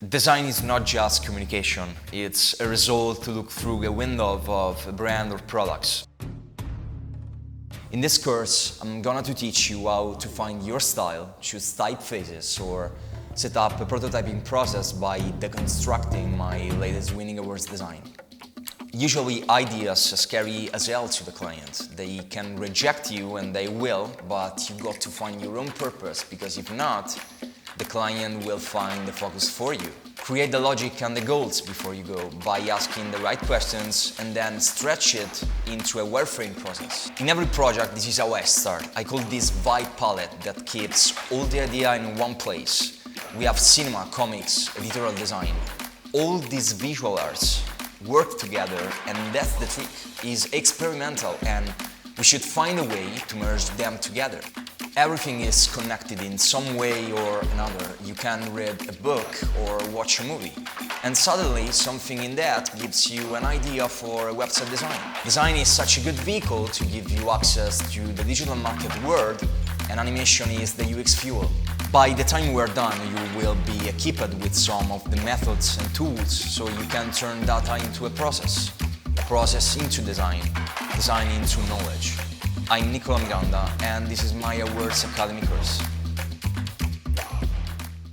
Design is not just communication, it's a result to look through a window of a brand or products. In this course, I'm gonna teach you how to find your style, choose typefaces, or set up a prototyping process by deconstructing my latest winning awards design. Usually ideas scary as hell to the client. They can reject you, and they will, but you got to find your own purpose, because if not, the client will find the focus for you. Create the logic and the goals before you go by asking the right questions and then stretch it into a wireframe process. In every project, this is how I start. I call this vibe palette that keeps all the idea in one place. We have cinema, comics, editorial design. All these visual arts work together, and that's the trick. It's experimental, and we should find a way to merge them together. Everything is connected in some way or another. You can read a book or watch a movie, and suddenly something in that gives you an idea for a website design. Design is such a good vehicle to give you access to the digital market world, and animation is the UX fuel. By the time we're done, you will be equipped with some of the methods and tools, so you can turn data into a process into design, design into knowledge. I'm Niccolò Miranda, and this is my Awwwards Academy course.